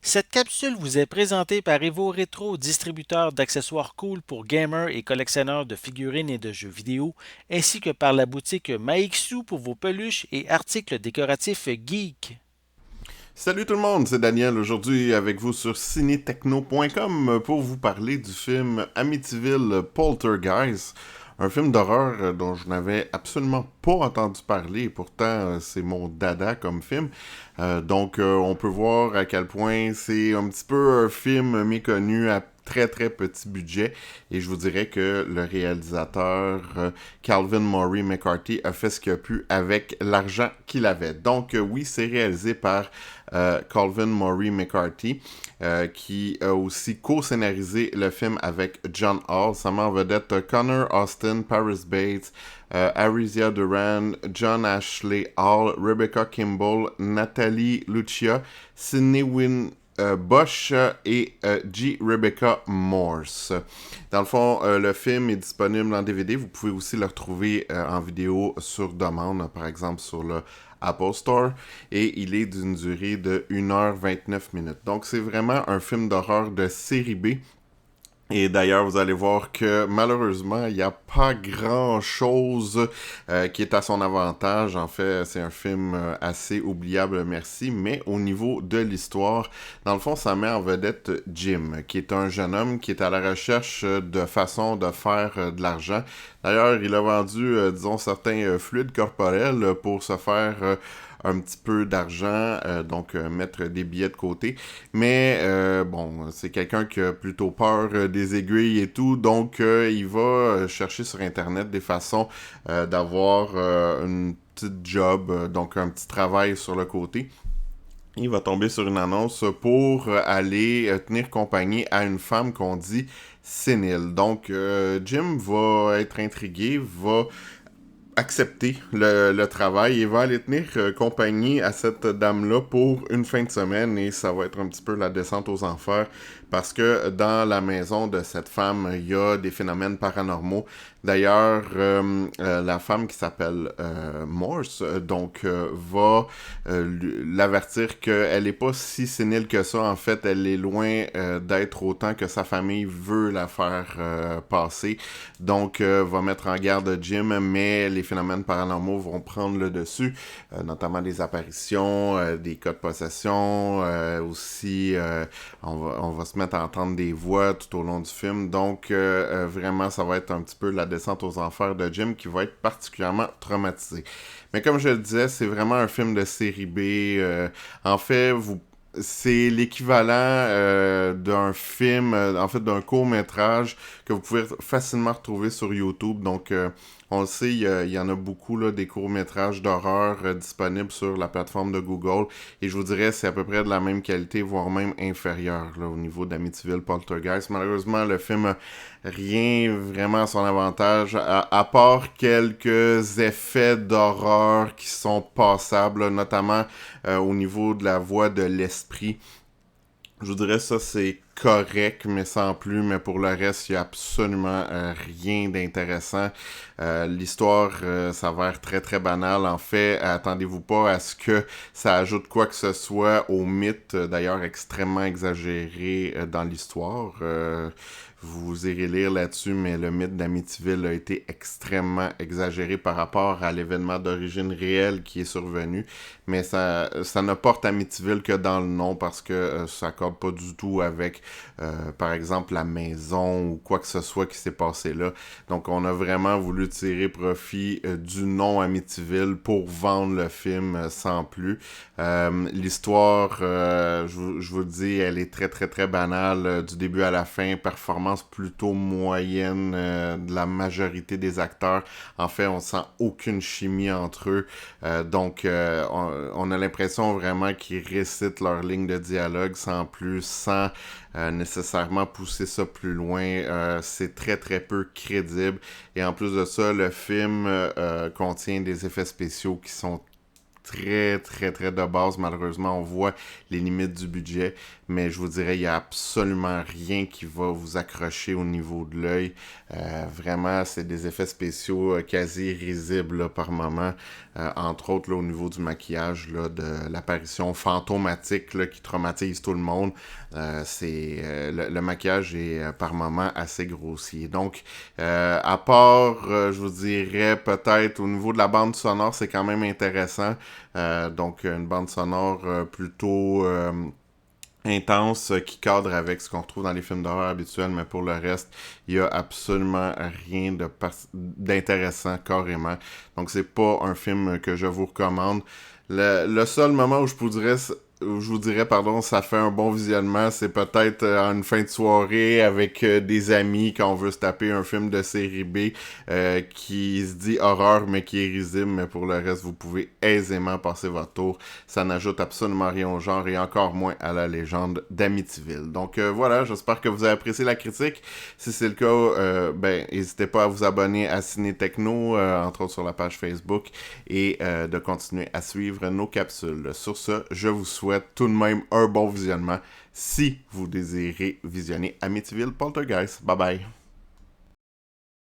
Cette capsule vous est présentée par Evo Retro, distributeur d'accessoires cool pour gamers et collectionneurs de figurines et de jeux vidéo, ainsi que par la boutique Maixu pour vos peluches et articles décoratifs geek. Salut tout le monde, c'est Daniel aujourd'hui avec vous sur cinetechno.com pour vous parler du film Amityville Poltergeist, un film d'horreur dont je n'avais absolument pas entendu parler et pourtant c'est mon dada comme film. On peut voir à quel point c'est un petit peu un film méconnu à très très petit budget et je vous dirais que le réalisateur Calvin Murray McCarthy a fait ce qu'il a pu avec l'argent qu'il avait. Oui, c'est réalisé par Calvin Murray McCarthy, qui a aussi co-scénarisé le film avec John Hall. Ça met en vedette Connor Austin, Paris Bates, Arisia Duran, John Ashley Hall, Rebecca Kimball, Natalie Lucia, Sidney Wynn Bosch et G. Rebecca Morse. Dans le fond, le film est disponible en DVD. Vous pouvez aussi le retrouver en vidéo sur demande, par exemple sur le Apple Store. Et il est d'une durée de 1h29 minutes. Donc, c'est vraiment un film d'horreur de série B. Et d'ailleurs, vous allez voir que malheureusement, il n'y a pas grand-chose qui est à son avantage. En fait, c'est un film assez oubliable, merci. Mais au niveau de l'histoire, dans le fond, ça met en vedette Jim, qui est un jeune homme qui est à la recherche de façons de faire de l'argent. D'ailleurs, il a vendu, disons, certains fluides corporels pour se faire un petit peu d'argent, mettre des billets de côté. Mais bon, c'est quelqu'un qui a plutôt peur des aiguilles et tout, donc il va chercher sur Internet des façons d'avoir une petite job, donc un petit travail sur le côté. Il va tomber sur une annonce pour aller tenir compagnie à une femme qu'on dit sénile. Donc, Jim va être intrigué, va accepter le travail et va aller tenir compagnie à cette dame-là pour une fin de semaine et ça va être un petit peu la descente aux enfers parce que dans la maison de cette femme, il y a des phénomènes paranormaux. D'ailleurs, la femme qui s'appelle Morse, va l'avertir qu'elle n'est pas si sénile que ça. En fait, elle est loin d'être autant que sa famille veut la faire passer. Donc, va mettre en garde Jim, mais les phénomènes paranormaux vont prendre le dessus, notamment des apparitions, des cas de possession, aussi on va se mettre à entendre des voix tout au long du film. Donc, vraiment, ça va être un petit peu la descente aux enfers de Jim qui va être particulièrement traumatisé. Mais comme je le disais, c'est vraiment un film de série B. En fait, c'est l'équivalent d'un film, en fait d'un court-métrage que vous pouvez facilement retrouver sur YouTube. Donc, on le sait, il y en a beaucoup là, des courts-métrages d'horreur disponibles sur la plateforme de Google. Et je vous dirais, c'est à peu près de la même qualité, voire même inférieure là, au niveau d'Amityville Poltergeist. Malheureusement, le film a rien vraiment à son avantage, à part quelques effets d'horreur qui sont passables, là, notamment au niveau de la voix de l'esprit. Je vous dirais ça c'est correct, mais sans plus. Mais pour le reste, il n'y a absolument rien d'intéressant. L'histoire s'avère très très banale. En fait, attendez-vous pas à ce que ça ajoute quoi que ce soit au mythe, d'ailleurs extrêmement exagéré dans l'histoire. Vous irez lire là-dessus, mais le mythe d'Amityville a été extrêmement exagéré par rapport à l'événement d'origine réelle qui est survenu. Mais ça ne porte Amityville que dans le nom parce que ça accorde pas du tout avec, par exemple, la maison ou quoi que ce soit qui s'est passé là. Donc, on a vraiment voulu tirer profit du nom Amityville pour vendre le film sans plus. L'histoire, je vous le dis, elle est très très très banale du début à la fin. Performance plutôt moyenne de la majorité des acteurs. En fait, on sent aucune chimie entre eux. On a l'impression vraiment qu'ils récitent leur ligne de dialogue sans plus, sans nécessairement pousser ça plus loin. C'est très très peu crédible. Et en plus de ça, le film contient des effets spéciaux qui sont très, très, très de base. Malheureusement, on voit les limites du budget, mais je vous dirais, il n'y a absolument rien qui va vous accrocher au niveau de l'œil. Vraiment, c'est des effets spéciaux quasi risibles là, par moment. Entre autres, là, au niveau du maquillage, là, de l'apparition fantomatique là, qui traumatise tout le monde. Le maquillage est par moment assez grossier. Donc, à part, je vous dirais peut-être au niveau de la bande sonore, c'est quand même intéressant. Donc, une bande sonore plutôt intense qui cadre avec ce qu'on retrouve dans les films d'horreur habituels, mais pour le reste, il y a absolument rien d'intéressant carrément. Donc, c'est pas un film que je vous recommande. Le seul moment où je vous dirais, pardon, ça fait un bon visionnement, c'est peut-être en une fin de soirée avec des amis quand on veut se taper un film de série B qui se dit horreur mais qui est risible, mais pour le reste, vous pouvez aisément passer votre tour. Ça n'ajoute absolument rien au genre et encore moins à la légende d'Amityville. Donc voilà, j'espère que vous avez apprécié la critique. Si c'est le cas, n'hésitez pas à vous abonner à Ciné Techno, entre autres sur la page Facebook, et de continuer à suivre nos capsules. Sur ce, je vous souhaite tout de même un bon visionnement si vous désirez visionner Amityville Poltergeist. Bye bye!